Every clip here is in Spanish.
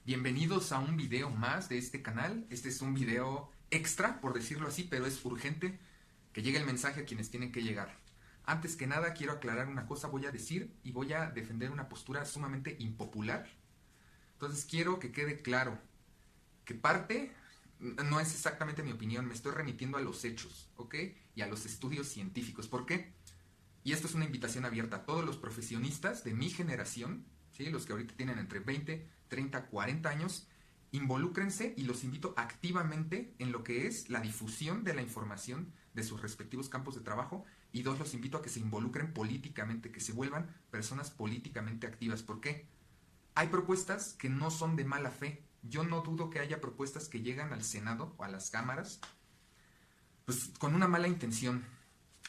Bienvenidos a un video más de este canal. Este es un video extra, por decirlo así, pero es urgente que llegue el mensaje a quienes tienen que llegar. Antes que nada, quiero aclarar una cosa, voy a decir y voy a defender una postura sumamente impopular. Entonces quiero que quede claro que parte no es exactamente mi opinión, me estoy remitiendo a los hechos, ¿ok? Y a los estudios científicos. ¿Por qué? Y esto es una invitación abierta a todos los profesionistas de mi generación, ¿sí? Los que ahorita tienen entre 20, 30, 40 años, involúcrense y los invito activamente en lo que es la difusión de la información de sus respectivos campos de trabajo. Y dos, los invito a que se involucren políticamente, que se vuelvan personas políticamente activas. ¿Por qué? Hay propuestas que no son de mala fe. Yo no dudo que haya propuestas que llegan al Senado o a las cámaras pues con una mala intención.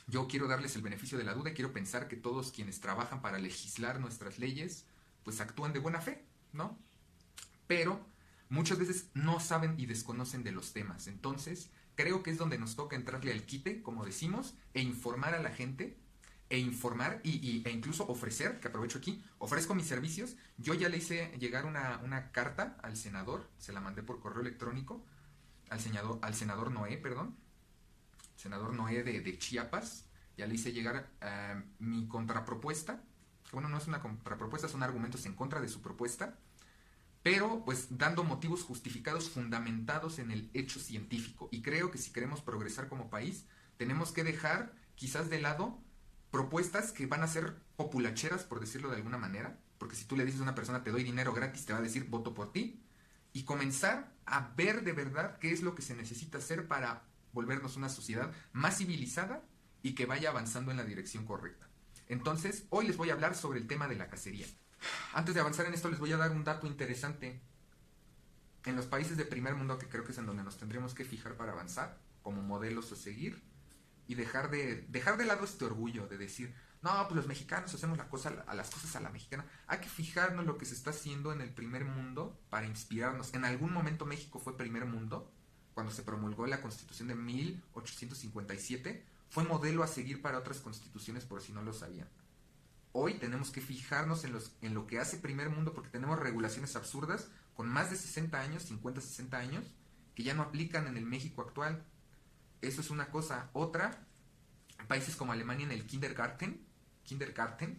Yo quiero darles el beneficio de la duda y quiero pensar que todos quienes trabajan para legislar nuestras leyes pues actúan de buena fe, ¿no? Pero muchas veces no saben y desconocen de los temas. Entonces creo que es donde nos toca entrarle al quite, como decimos, e informar a la gente, e informar e incluso ofrecer, que aprovecho aquí, ofrezco mis servicios. Yo ya le hice llegar una carta al senador, se la mandé por correo electrónico, al senador Noé, perdón, senador Noé de Chiapas. Ya le hice llegar mi contrapropuesta. Bueno, no es una contrapropuesta, son argumentos en contra de su propuesta, pero pues dando motivos justificados, fundamentados en el hecho científico. Y creo que si queremos progresar como país, tenemos que dejar quizás de lado propuestas que van a ser populacheras, por decirlo de alguna manera, porque si tú le dices a una persona te doy dinero gratis, te va a decir voto por ti, y comenzar a ver de verdad qué es lo que se necesita hacer para volvernos una sociedad más civilizada y que vaya avanzando en la dirección correcta. Entonces, hoy les voy a hablar sobre el tema de la cacería. Antes de avanzar en esto, les voy a dar un dato interesante. En los países de primer mundo, que creo que es en donde nos tendremos que fijar para avanzar, como modelos a seguir, y dejar de lado este orgullo de decir, no, pues los mexicanos hacemos las cosas a la mexicana. Hay que fijarnos lo que se está haciendo en el primer mundo para inspirarnos. En algún momento México fue primer mundo, cuando se promulgó la Constitución de 1857, fue modelo a seguir para otras constituciones, por si no lo sabían. Hoy tenemos que fijarnos en lo que hace primer mundo, porque tenemos regulaciones absurdas con más de 60 años, 50, 60 años, que ya no aplican en el México actual. Eso es una cosa. Otra, países como Alemania, en el kindergarten,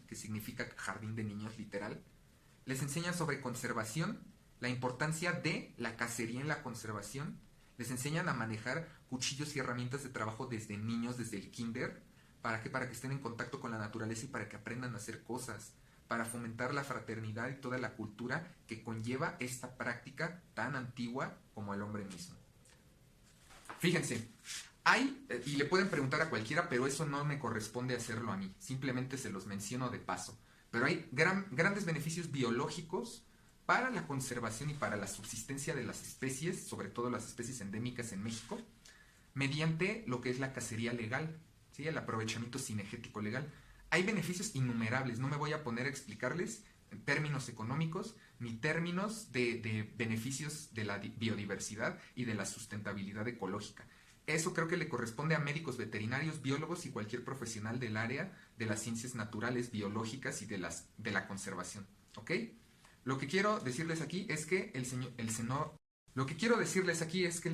que significa jardín de niños literal, les enseñan sobre conservación, la importancia de la cacería en la conservación, les enseñan a manejar cuchillos y herramientas de trabajo desde niños, desde el kinder. ¿Para qué? Para que estén en contacto con la naturaleza y para que aprendan a hacer cosas, para fomentar la fraternidad y toda la cultura que conlleva esta práctica tan antigua como el hombre mismo. Fíjense, y le pueden preguntar a cualquiera, pero eso no me corresponde hacerlo a mí, simplemente se los menciono de paso. Pero hay grandes beneficios biológicos para la conservación y para la subsistencia de las especies, sobre todo las especies endémicas en México, mediante lo que es la cacería legal, ¿sí? El aprovechamiento cinegético legal. Hay beneficios innumerables, no me voy a poner a explicarles en términos económicos ni términos de beneficios de la biodiversidad y de la sustentabilidad ecológica. Eso creo que le corresponde a médicos veterinarios, biólogos y cualquier profesional del área de las ciencias naturales, biológicas y de la conservación, ¿ok? Lo que quiero decirles aquí es que el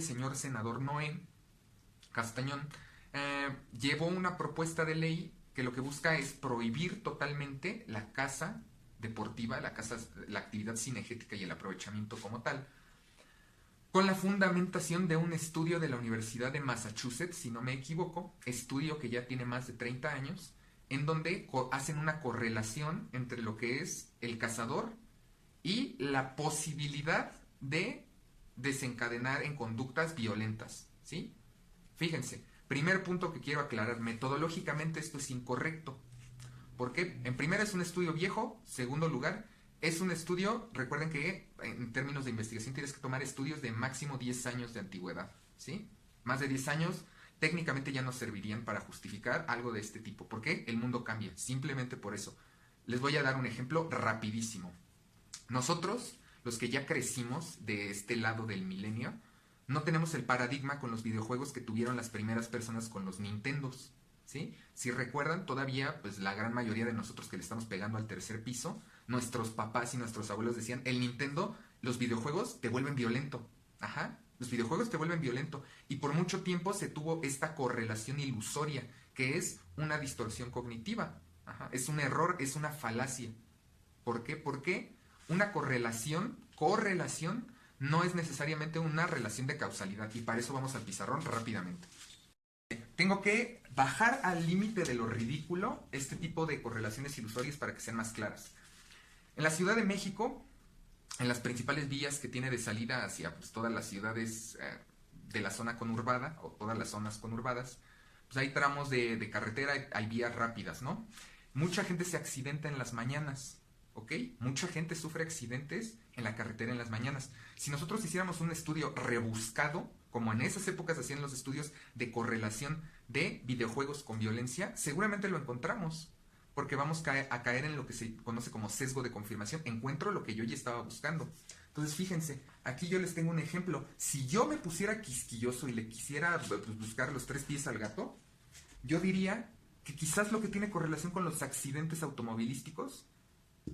señor senador Noé Castañón llevó una propuesta de ley que lo que busca es prohibir totalmente la caza deportiva, la actividad cinegética y el aprovechamiento como tal, con la fundamentación de un estudio de la Universidad de Massachusetts, si no me equivoco, estudio que ya tiene más de 30 años, en donde hacen una correlación entre lo que es el cazador y la posibilidad de desencadenar en conductas violentas, ¿sí? Fíjense, primer punto que quiero aclarar, metodológicamente esto es incorrecto. ¿Por qué? En primera es un estudio viejo, segundo lugar, es un estudio, recuerden que en términos de investigación tienes que tomar estudios de máximo 10 años de antigüedad, ¿sí? Más de 10 años técnicamente ya no servirían para justificar algo de este tipo. ¿Por qué? El mundo cambia, simplemente por eso. Les voy a dar un ejemplo rapidísimo. Nosotros, los que ya crecimos de este lado del milenio, no tenemos el paradigma con los videojuegos que tuvieron las primeras personas con los Nintendos, ¿sí? Si recuerdan, todavía, pues la gran mayoría de nosotros que le estamos pegando al tercer piso, nuestros papás y nuestros abuelos decían, el Nintendo los videojuegos te vuelven violento. Ajá, los videojuegos te vuelven violento. Y por mucho tiempo se tuvo esta correlación ilusoria, que es una distorsión cognitiva. Ajá, es un error, es una falacia. ¿Por qué? Porque una correlación no es necesariamente una relación de causalidad. Y para eso vamos al pizarrón rápidamente. Tengo que bajar al límite de lo ridículo este tipo de correlaciones ilusorias para que sean más claras. En la Ciudad de México, en las principales vías que tiene de salida hacia pues, todas las ciudades de la zona conurbada o todas las zonas conurbadas, pues hay tramos de carretera, hay vías rápidas, ¿no? Mucha gente se accidenta en las mañanas, ¿ok? Mucha gente sufre accidentes en la carretera en las mañanas. Si nosotros hiciéramos un estudio rebuscado, como en esas épocas hacían los estudios de correlación de videojuegos con violencia, seguramente lo encontramos, porque vamos a caer en lo que se conoce como sesgo de confirmación. Encuentro lo que yo ya estaba buscando. Entonces, fíjense, aquí yo les tengo un ejemplo. Si yo me pusiera quisquilloso y le quisiera buscar los 3 pies al gato, yo diría que quizás lo que tiene correlación con los accidentes automovilísticos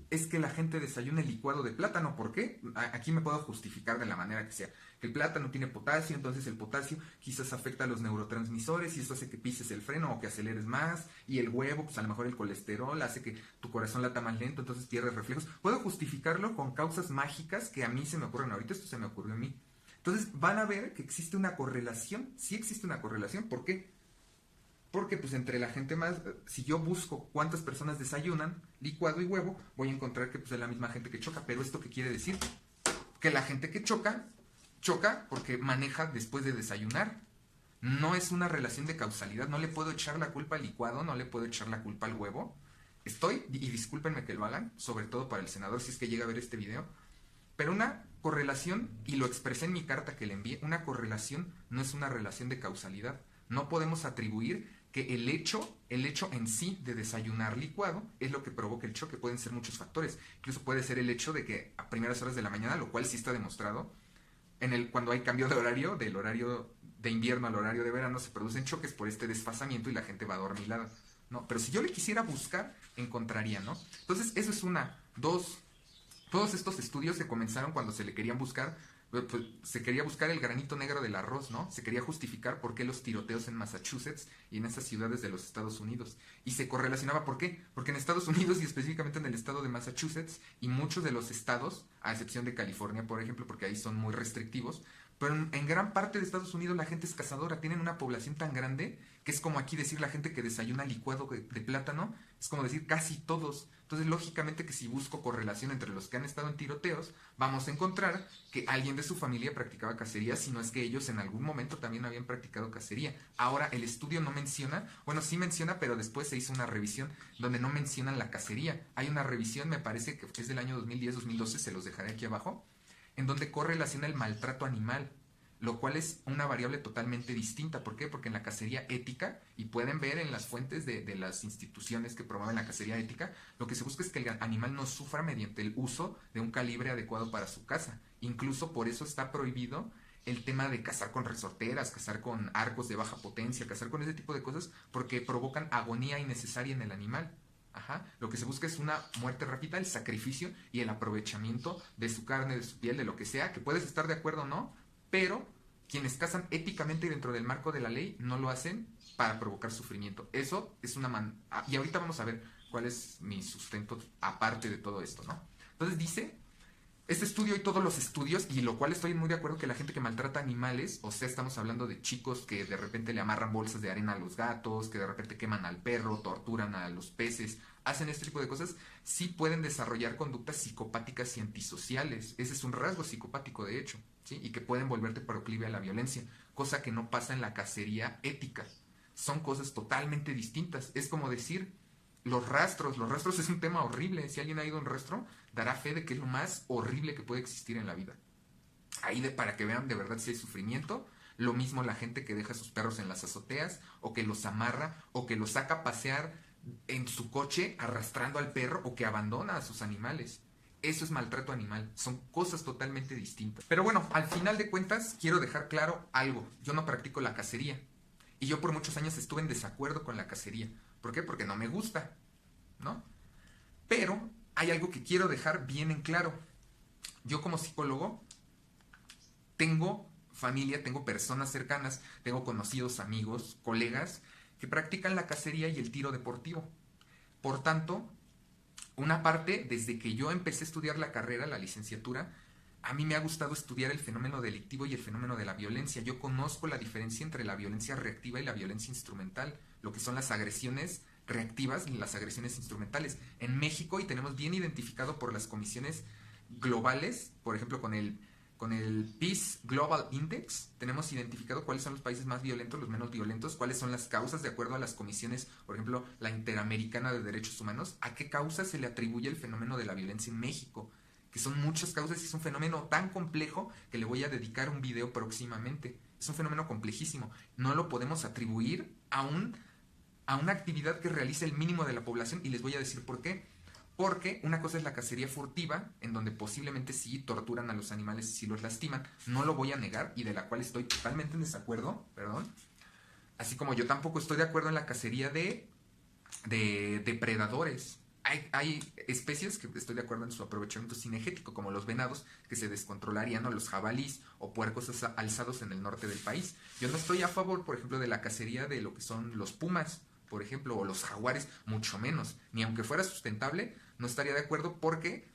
es que la gente desayune licuado de plátano. ¿Por qué? Aquí me puedo justificar de la manera que sea. Que el plátano tiene potasio, entonces el potasio quizás afecta a los neurotransmisores y eso hace que pises el freno o que aceleres más. Y el huevo, pues a lo mejor el colesterol hace que tu corazón lata más lento, entonces pierdes reflejos. Puedo justificarlo con causas mágicas que a mí se me ocurren ahorita. Esto se me ocurrió a mí. Entonces van a ver que existe una correlación. Sí existe una correlación. ¿Por qué? Porque pues entre la gente más, si yo busco cuántas personas desayunan licuado y huevo, voy a encontrar que pues es la misma gente que choca. Pero ¿esto qué quiere decir? Que la gente que choca porque maneja después de desayunar. No es una relación de causalidad. No le puedo echar la culpa al licuado, no le puedo echar la culpa al huevo. Y discúlpenme que lo hagan, sobre todo para el senador si es que llega a ver este video, pero una correlación, y lo expresé en mi carta que le envié, una correlación no es una relación de causalidad. No podemos atribuir que el hecho en sí de desayunar licuado es lo que provoca el choque. Pueden ser muchos factores. Incluso puede ser el hecho de que a primeras horas de la mañana, lo cual sí está demostrado, cuando hay cambio de horario, del horario de invierno al horario de verano, se producen choques por este desfasamiento y la gente va adormilada, ¿no? Pero si yo le quisiera buscar, encontraría, ¿no? Entonces, eso es todos estos estudios se comenzaron cuando se le querían buscar, pues, se quería buscar el granito negro del arroz, ¿no? Se quería justificar por qué los tiroteos en Massachusetts y en esas ciudades de los Estados Unidos. Y se correlacionaba, ¿por qué? Porque en Estados Unidos y específicamente en el estado de Massachusetts y muchos de los estados, a excepción de California, por ejemplo, porque ahí son muy restrictivos, pero en gran parte de Estados Unidos la gente es cazadora, tienen una población tan grande que es como aquí decir la gente que desayuna licuado de plátano, es como decir casi todos. Entonces, lógicamente que si busco correlación entre los que han estado en tiroteos, vamos a encontrar que alguien de su familia practicaba cacería, si no es que ellos en algún momento también habían practicado cacería. Ahora, el estudio no menciona, bueno, sí menciona, pero después se hizo una revisión donde no mencionan la cacería. Hay una revisión, me parece que es del año 2010-2012, se los dejaré aquí abajo, en donde correlaciona el maltrato animal, lo cual es una variable totalmente distinta. ¿Por qué? Porque en la cacería ética, y pueden ver en las fuentes de las instituciones que promueven la cacería ética, lo que se busca es que el animal no sufra mediante el uso de un calibre adecuado para su caza. Incluso por eso está prohibido el tema de cazar con resorteras, cazar con arcos de baja potencia, cazar con ese tipo de cosas, porque provocan agonía innecesaria en el animal. Ajá. Lo que se busca es una muerte rápida, el sacrificio y el aprovechamiento de su carne, de su piel, de lo que sea, que puedes estar de acuerdo o no, pero quienes cazan éticamente dentro del marco de la ley no lo hacen para provocar sufrimiento. Eso es y ahorita vamos a ver cuál es mi sustento aparte de todo esto, ¿no? Entonces dice, este estudio y todos los estudios, y lo cual estoy muy de acuerdo que la gente que maltrata animales, o sea, estamos hablando de chicos que de repente le amarran bolsas de arena a los gatos, que de repente queman al perro, torturan a los peces, hacen este tipo de cosas, sí pueden desarrollar conductas psicopáticas y antisociales. Ese es un rasgo psicopático, de hecho, ¿sí? Y que pueden volverte proclive a la violencia, cosa que no pasa en la cacería ética. Son cosas totalmente distintas. Es como decir, los rastros es un tema horrible. Si alguien ha ido a un rastro, dará fe de que es lo más horrible que puede existir en la vida. Ahí para que vean de verdad si hay sufrimiento. Lo mismo la gente que deja a sus perros en las azoteas, o que los amarra, o que los saca a pasear en su coche arrastrando al perro, o que abandona a sus animales. Eso es maltrato animal, son cosas totalmente distintas. Pero bueno, al final de cuentas quiero dejar claro algo. Yo no practico la cacería, y yo por muchos años estuve en desacuerdo con la cacería. ¿Por qué? Porque no me gusta, ¿no? Pero hay algo que quiero dejar bien en claro. Yo como psicólogo tengo familia, tengo personas cercanas, tengo conocidos, amigos, colegas que practican la cacería y el tiro deportivo. Por tanto, una parte, desde que yo empecé a estudiar la carrera, la licenciatura, a mí me ha gustado estudiar el fenómeno delictivo y el fenómeno de la violencia. Yo conozco la diferencia entre la violencia reactiva y la violencia instrumental, lo que son las agresiones reactivas y las agresiones instrumentales. En México, y tenemos bien identificado por las comisiones globales, por ejemplo, con el Peace Global Index, tenemos identificado cuáles son los países más violentos, los menos violentos, cuáles son las causas de acuerdo a las comisiones, por ejemplo, la Interamericana de Derechos Humanos, a qué causas se le atribuye el fenómeno de la violencia en México, que son muchas causas y es un fenómeno tan complejo que le voy a dedicar un video próximamente. Es un fenómeno complejísimo. No lo podemos atribuir a una actividad que realice el mínimo de la población y les voy a decir por qué. Porque una cosa es la cacería furtiva, en donde posiblemente sí torturan a los animales y sí los lastiman, no lo voy a negar y de la cual estoy totalmente en desacuerdo, perdón. Así como yo tampoco estoy de acuerdo en la cacería de depredadores. Hay especies que estoy de acuerdo en su aprovechamiento cinegético, como los venados que se descontrolarían, o los jabalís o puercos alzados en el norte del país. Yo no estoy a favor, por ejemplo, de la cacería de lo que son los pumas, por ejemplo, o los jaguares, mucho menos. Ni aunque fuera sustentable, no estaría de acuerdo porque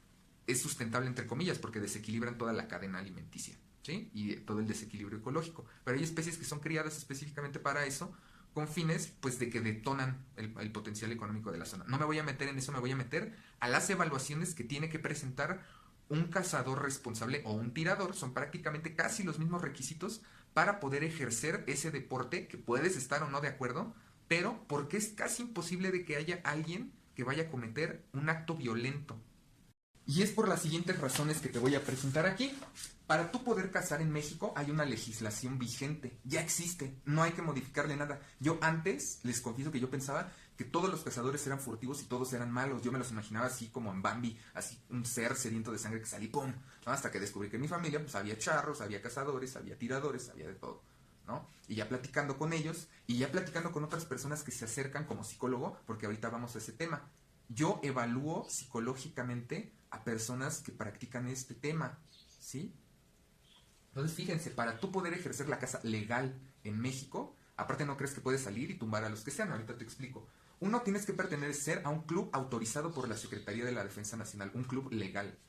es sustentable entre comillas, porque desequilibran toda la cadena alimenticia, ¿sí? Y todo el desequilibrio ecológico. Pero hay especies que son criadas específicamente para eso, con fines pues de que detonan el potencial económico de la zona. No me voy a meter en eso, me voy a meter a las evaluaciones que tiene que presentar un cazador responsable o un tirador. Son prácticamente casi los mismos requisitos para poder ejercer ese deporte, que puedes estar o no de acuerdo, pero porque es casi imposible de que haya alguien que vaya a cometer un acto violento. Y es por las siguientes razones que te voy a presentar aquí. Para tú poder cazar en México hay una legislación vigente, ya existe, no hay que modificarle nada. Yo antes, les confieso que yo pensaba que todos los cazadores eran furtivos y todos eran malos. Yo me los imaginaba así como en Bambi, así un ser sediento de sangre que salía y ¡pum! ¿No? Hasta que descubrí que en mi familia pues había charros, había cazadores, había tiradores, había de todo, ¿no? Y ya platicando con ellos y ya platicando con otras personas que se acercan como psicólogo, porque ahorita vamos a ese tema. Yo evalúo psicológicamente a personas que practican este tema, ¿sí? Entonces, fíjense, para tú poder ejercer la caza legal en México, aparte no crees que puedes salir y tumbar a los que sean, ahorita te explico. Uno, tienes que pertenecer a un club autorizado por la Secretaría de la Defensa Nacional, un club legal.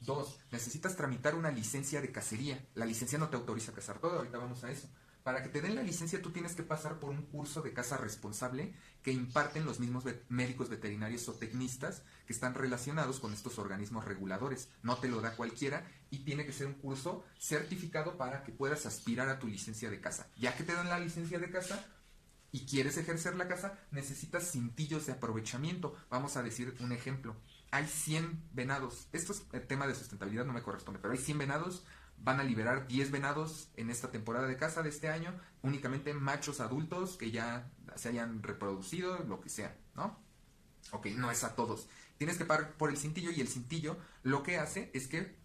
Dos, necesitas tramitar una licencia de cacería. La licencia no te autoriza a cazar todo, ahorita vamos a eso. Para que te den la licencia tú tienes que pasar por un curso de caza responsable que imparten los mismos médicos veterinarios o tecnistas que están relacionados con estos organismos reguladores. No te lo da cualquiera y tiene que ser un curso certificado para que puedas aspirar a tu licencia de caza. Ya que te dan la licencia de caza y quieres ejercer la caza, necesitas cintillos de aprovechamiento. Vamos a decir un ejemplo. Hay 100 venados. Esto es el tema de sustentabilidad, no me corresponde, pero hay 100 venados. Van a liberar 10 venados en esta temporada de caza de este año, únicamente machos adultos que ya se hayan reproducido, lo que sea, ¿no? Ok, no es a todos. Tienes que pagar por el cintillo y el cintillo lo que hace es que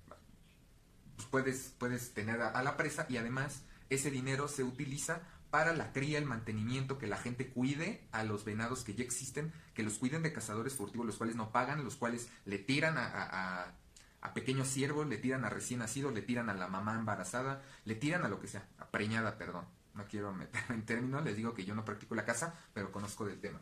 puedes tener a la presa y además ese dinero se utiliza para la cría, el mantenimiento, que la gente cuide a los venados que ya existen, que los cuiden de cazadores furtivos, los cuales no pagan, los cuales le tiran a pequeños ciervos, le tiran a recién nacidos, le tiran a la mamá embarazada, le tiran a lo que sea, a preñada, perdón. No quiero meterme en términos, les digo que yo no practico la caza, pero conozco del tema.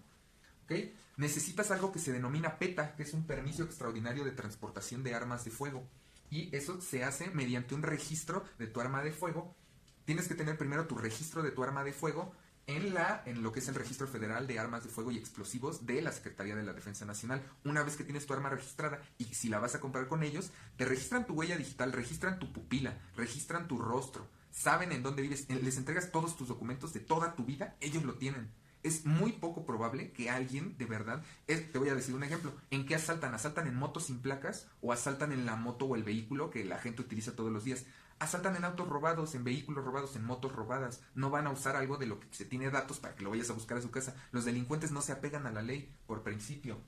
¿Ok? Necesitas algo que se denomina PETA, que es un permiso extraordinario de transportación de armas de fuego. Y eso se hace mediante un registro de tu arma de fuego. Tienes que tener primero tu registro de tu arma de fuego en lo que es el Registro Federal de Armas de Fuego y Explosivos de la Secretaría de la Defensa Nacional. Una vez que tienes tu arma registrada y si la vas a comprar con ellos, te registran tu huella digital, registran tu pupila, registran tu rostro, saben en dónde vives, les entregas todos tus documentos de toda tu vida, ellos lo tienen. Es muy poco probable que alguien de verdad, te voy a decir un ejemplo, ¿en qué asaltan? ¿Asaltan en motos sin placas o asaltan en la moto o el vehículo que la gente utiliza todos los días? Asaltan en autos robados, en vehículos robados, en motos robadas. No van a usar algo de lo que se tiene datos para que lo vayas a buscar a su casa. Los delincuentes no se apegan a la ley por principio.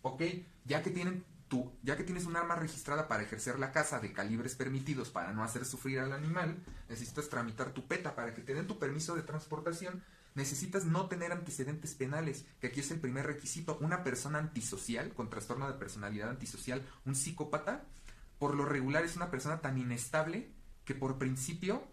Ok, ya que tienes un arma registrada para ejercer la caza de calibres permitidos para no hacer sufrir al animal, necesitas tramitar tu PETA para que te den tu permiso de transportación. Necesitas no tener antecedentes penales, que aquí es el primer requisito. Una persona antisocial, con trastorno de personalidad antisocial, un psicópata, por lo regular es una persona tan inestable que por principio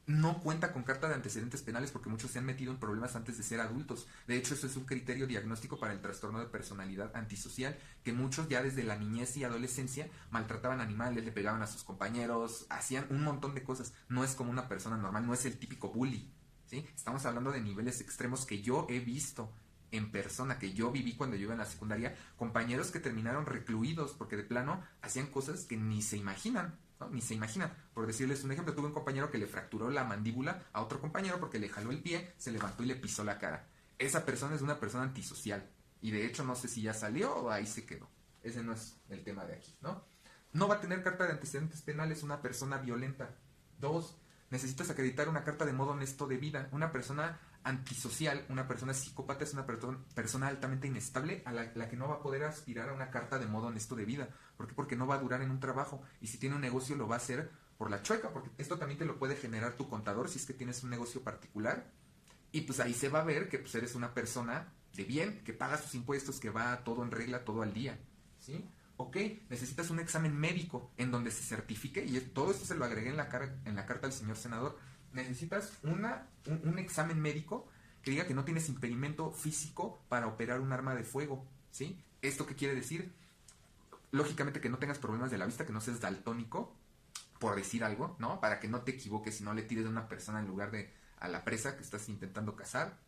no cuenta con carta de antecedentes penales porque muchos se han metido en problemas antes de ser adultos. De hecho, eso es un criterio diagnóstico para el trastorno de personalidad antisocial, que muchos ya desde la niñez y adolescencia maltrataban animales, le pegaban a sus compañeros, hacían un montón de cosas. No es como una persona normal, no es el típico bully, ¿sí? Estamos hablando de niveles extremos que yo he visto en persona, que yo viví cuando yo iba en la secundaria, compañeros que terminaron recluidos porque de plano hacían cosas que ni se imaginan, ¿no? Ni se imaginan. Por decirles un ejemplo, tuve un compañero que le fracturó la mandíbula a otro compañero porque le jaló el pie, se levantó y le pisó la cara. Esa persona es una persona antisocial. Y de hecho no sé si ya salió o ahí se quedó. Ese no es el tema de aquí, ¿no? No va a tener carta de antecedentes penales una persona violenta. 2. Necesitas acreditar una carta de modo honesto de vida. Una persona antisocial, una persona psicópata es una persona altamente inestable a la que no va a poder aspirar a una carta de modo honesto de vida. ¿Por qué? Porque no va a durar en un trabajo. Y si tiene un negocio lo va a hacer por la chueca, porque esto también te lo puede generar tu contador si es que tienes un negocio particular. Y pues ahí se va a ver que pues eres una persona de bien, que paga sus impuestos, que va todo en regla, todo al día, ¿sí? Ok, necesitas un examen médico en donde se certifique, y todo esto se lo agregué en la carta al señor senador. Necesitas un examen médico que diga que no tienes impedimento físico para operar un arma de fuego, ¿sí? ¿Esto qué quiere decir? Lógicamente que no tengas problemas de la vista, que no seas daltónico, por decir algo, ¿no? Para que no te equivoques y no le tires a una persona en lugar de a la presa que estás intentando cazar.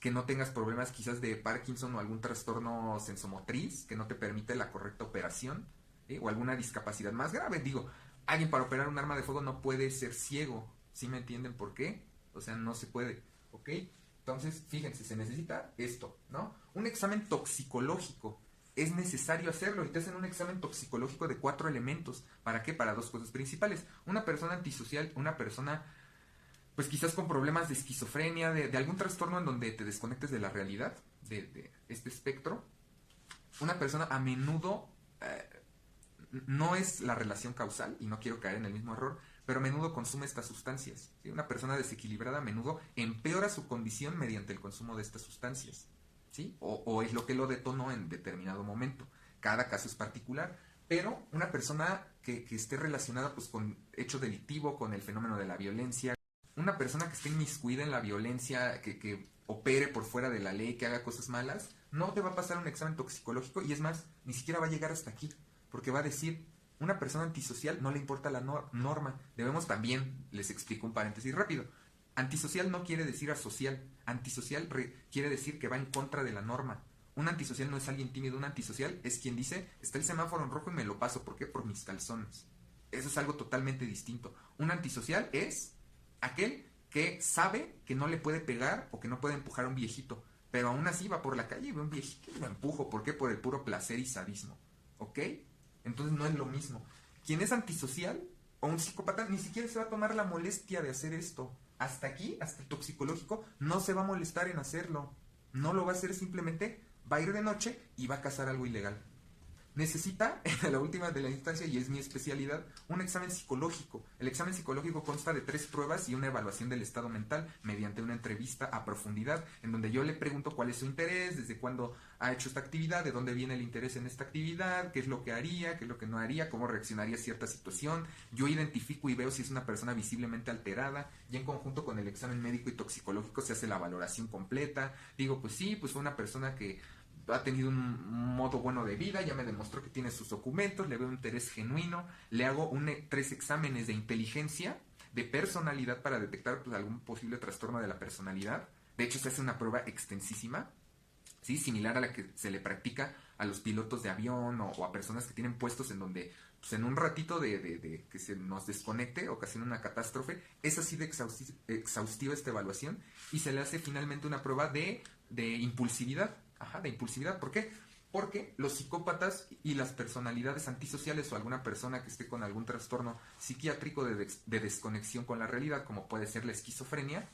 Que no tengas problemas quizás de Parkinson o algún trastorno sensomotriz que no te permite la correcta operación, ¿sí? O alguna discapacidad más grave. Digo, alguien para operar un arma de fuego no puede ser ciego, ¿sí me entienden por qué? O sea, no se puede, ¿ok? Entonces, fíjense, se necesita esto, ¿no? Un examen toxicológico. Es necesario hacerlo y te hacen un examen toxicológico de 4 elementos. ¿Para qué? Para 2 cosas principales. Una persona antisocial, una persona pues quizás con problemas de esquizofrenia, de algún trastorno en donde te desconectes de la realidad, de este espectro. Una persona a menudo no es la relación causal, y no quiero caer en el mismo error, pero a menudo consume estas sustancias, ¿sí? Una persona desequilibrada a menudo empeora su condición mediante el consumo de estas sustancias, ¿sí? O es lo que lo detonó en determinado momento. Cada caso es particular, pero una persona que esté relacionada pues, con hecho delictivo, con el fenómeno de la violencia, una persona que esté inmiscuida en la violencia, que opere por fuera de la ley, que haga cosas malas, no te va a pasar un examen toxicológico y es más, ni siquiera va a llegar hasta aquí, porque va a decir, una persona antisocial no le importa la norma. Debemos también, les explico un paréntesis rápido, antisocial no quiere decir asocial, antisocial quiere decir que va en contra de la norma. Un antisocial no es alguien tímido, un antisocial es quien dice, está el semáforo en rojo y me lo paso, ¿por qué? Por mis calzones. Eso es algo totalmente distinto. Un antisocial es aquel que sabe que no le puede pegar o que no puede empujar a un viejito, pero aún así va por la calle y ve a un viejito y lo empujo. ¿Por qué? Por el puro placer y sadismo. ¿Ok? Entonces no es lo mismo. Quien es antisocial o un psicópata ni siquiera se va a tomar la molestia de hacer esto. Hasta aquí, hasta el toxicológico, no se va a molestar en hacerlo. No lo va a hacer, simplemente va a ir de noche y va a cazar algo ilegal. Necesita, en la última de la instancia, y es mi especialidad, un examen psicológico. El examen psicológico consta de 3 pruebas y una evaluación del estado mental mediante una entrevista a profundidad, en donde yo le pregunto cuál es su interés, desde cuándo ha hecho esta actividad, de dónde viene el interés en esta actividad, qué es lo que haría, qué es lo que no haría, cómo reaccionaría a cierta situación. Yo identifico y veo si es una persona visiblemente alterada, y en conjunto con el examen médico y toxicológico se hace la valoración completa. Digo, pues sí, pues fue una persona que ha tenido un modo bueno de vida, ya me demostró que tiene sus documentos, le veo un interés genuino, le hago 3 exámenes de inteligencia, de personalidad para detectar pues, algún posible trastorno de la personalidad. De hecho, se hace una prueba extensísima, ¿sí? Similar a la que se le practica a los pilotos de avión o a personas que tienen puestos en donde pues, en un ratito de que se nos desconecte ocasiona una catástrofe. Es así de exhaustiva esta evaluación y se le hace finalmente una prueba de impulsividad. Ajá, de impulsividad. ¿Por qué? Porque los psicópatas y las personalidades antisociales o alguna persona que esté con algún trastorno psiquiátrico de desconexión con la realidad, como puede ser la esquizofrenia,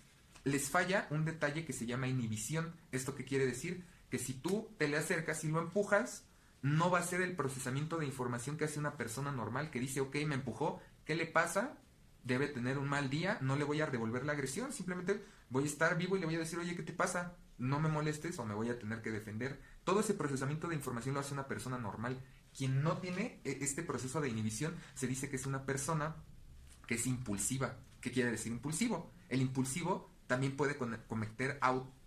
les falla un detalle que se llama inhibición. ¿Esto qué quiere decir? Que si tú te le acercas y lo empujas, no va a ser el procesamiento de información que hace una persona normal que dice, ok, me empujó, ¿qué le pasa? Debe tener un mal día, no le voy a devolver la agresión, simplemente voy a estar vivo y le voy a decir, oye, ¿qué te pasa? No me molestes o me voy a tener que defender. Todo ese procesamiento de información lo hace una persona normal. Quien no tiene este proceso de inhibición se dice que es una persona que es impulsiva. ¿Qué quiere decir impulsivo? El impulsivo también puede cometer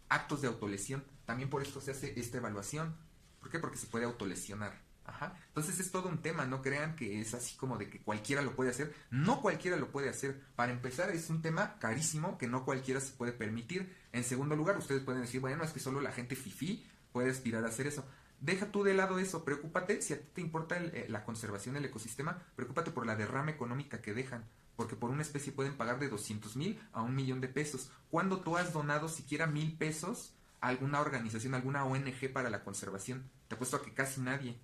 actos de autolesión. También por esto se hace esta evaluación. ¿Por qué? Porque se puede autolesionar. Ajá. Entonces es todo un tema, no crean que es así como de que cualquiera lo puede hacer. No cualquiera lo puede hacer. Para empezar, es un tema carísimo que no cualquiera se puede permitir. En segundo lugar, ustedes pueden decir, bueno, es que solo la gente fifí puede aspirar a hacer eso. Deja tú de lado eso, preocúpate, si a ti te importa la conservación del ecosistema, preocúpate por la derrama económica que dejan, porque por una especie pueden pagar de 200,000 a 1,000,000 de pesos. ¿Cuándo tú has donado siquiera 1,000 pesos a alguna organización, alguna ONG para la conservación? Te apuesto a que casi nadie.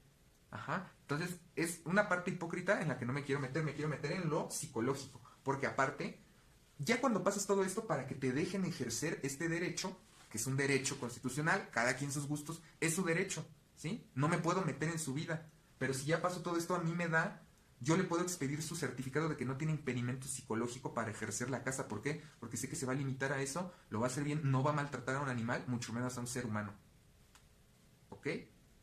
Ajá. Entonces, es una parte hipócrita en la que no me quiero meter en lo psicológico, porque aparte, ya cuando pasas todo esto para que te dejen ejercer este derecho, que es un derecho constitucional, cada quien sus gustos, es su derecho, ¿sí? No me puedo meter en su vida, pero si ya pasó todo esto, a mí me da, yo le puedo expedir su certificado de que no tiene impedimento psicológico para ejercer la casa. ¿Por qué? Porque sé que se va a limitar a eso, lo va a hacer bien, no va a maltratar a un animal, mucho menos a un ser humano. ¿Ok?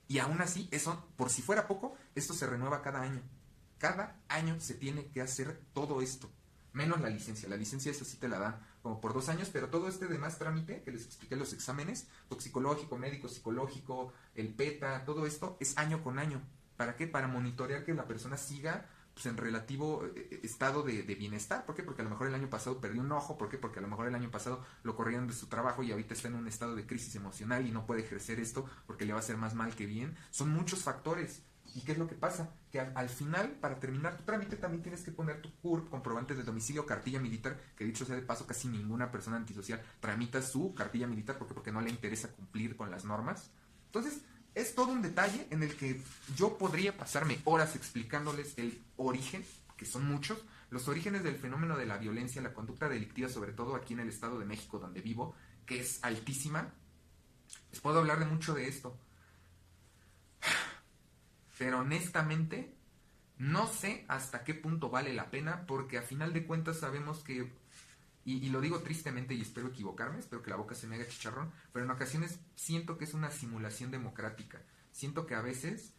Y aún así, eso, por si fuera poco, esto se renueva cada año. Cada año se tiene que hacer todo esto. Menos la licencia. La licencia eso sí te la dan como por 2 años, pero todo este demás trámite que les expliqué, los exámenes, toxicológico, médico, psicológico, el PETA, todo esto es año con año. ¿Para qué? Para monitorear que la persona siga pues, en relativo estado de bienestar. ¿Por qué? Porque a lo mejor el año pasado perdió un ojo. ¿Por qué? Porque a lo mejor el año pasado lo corrieron de su trabajo y ahorita está en un estado de crisis emocional y no puede ejercer esto porque le va a hacer más mal que bien. Son muchos factores. ¿Y qué es lo que pasa? Que al final, para terminar tu trámite, también tienes que poner tu CURP, comprobante de domicilio, cartilla militar, que dicho sea de paso, casi ninguna persona antisocial tramita su cartilla militar porque no le interesa cumplir con las normas. Entonces, es todo un detalle en el que yo podría pasarme horas explicándoles el origen, que son muchos, los orígenes del fenómeno de la violencia, la conducta delictiva, sobre todo aquí en el Estado de México, donde vivo, que es altísima. Les puedo hablar de mucho de esto. Pero honestamente, no sé hasta qué punto vale la pena, porque a final de cuentas sabemos que, y lo digo tristemente y espero equivocarme, espero que la boca se me haga chicharrón, pero en ocasiones siento que es una simulación democrática. Siento que a veces,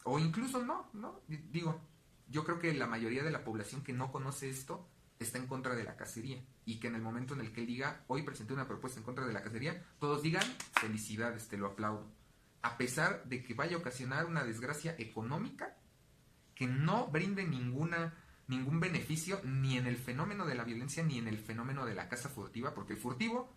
o incluso no, digo, yo creo que la mayoría de la población que no conoce esto está en contra de la cacería, y que en el momento en el que él diga, hoy presenté una propuesta en contra de la cacería, todos digan, felicidades, te lo aplaudo. A pesar de que vaya a ocasionar una desgracia económica que no brinde ningún beneficio ni en el fenómeno de la violencia ni en el fenómeno de la caza furtiva, porque el furtivo,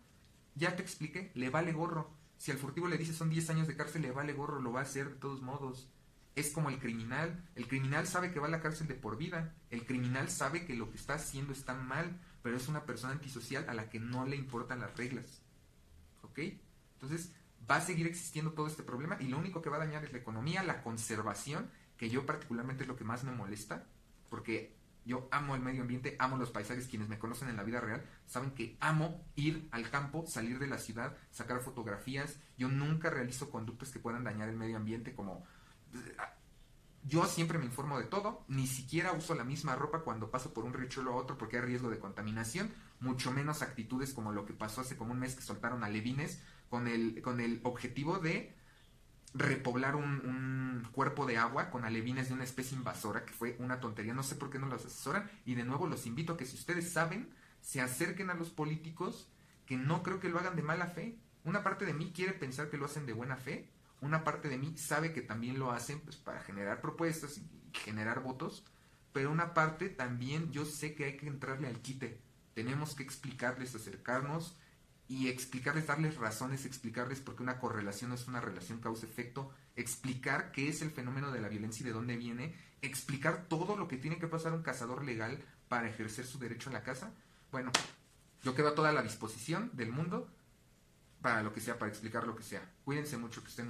ya te expliqué, le vale gorro. Si al furtivo le dices son 10 años de cárcel, le vale gorro, lo va a hacer de todos modos. Es como el criminal sabe que va a la cárcel de por vida, el criminal sabe que lo que está haciendo está mal, pero es una persona antisocial a la que no le importan las reglas. ¿Ok? Entonces, va a seguir existiendo todo este problema y lo único que va a dañar es la economía, la conservación, que yo particularmente es lo que más me molesta, porque yo amo el medio ambiente, amo los paisajes. Quienes me conocen en la vida real saben que amo ir al campo, salir de la ciudad, sacar fotografías. Yo nunca realizo conductas que puedan dañar el medio ambiente, como yo siempre me informo de todo, ni siquiera uso la misma ropa cuando paso por un riachuelo a otro porque hay riesgo de contaminación, mucho menos actitudes como lo que pasó hace como un mes que soltaron alevines con el objetivo de repoblar un cuerpo de agua con alevines de una especie invasora, que fue una tontería. No sé por qué no los asesoran, y de nuevo los invito a que, si ustedes saben, se acerquen a los políticos, que no creo que lo hagan de mala fe. Una parte de mí quiere pensar que lo hacen de buena fe, una parte de mí sabe que también lo hacen pues, para generar propuestas y generar votos, pero una parte también yo sé que hay que entrarle al quite. Tenemos que explicarles, acercarnos y explicarles, darles razones, explicarles por qué una correlación no es una relación causa-efecto, explicar qué es el fenómeno de la violencia y de dónde viene, explicar todo lo que tiene que pasar un cazador legal para ejercer su derecho a la caza. Bueno, yo quedo a toda la disposición del mundo para lo que sea, para explicar lo que sea. Cuídense mucho, que estén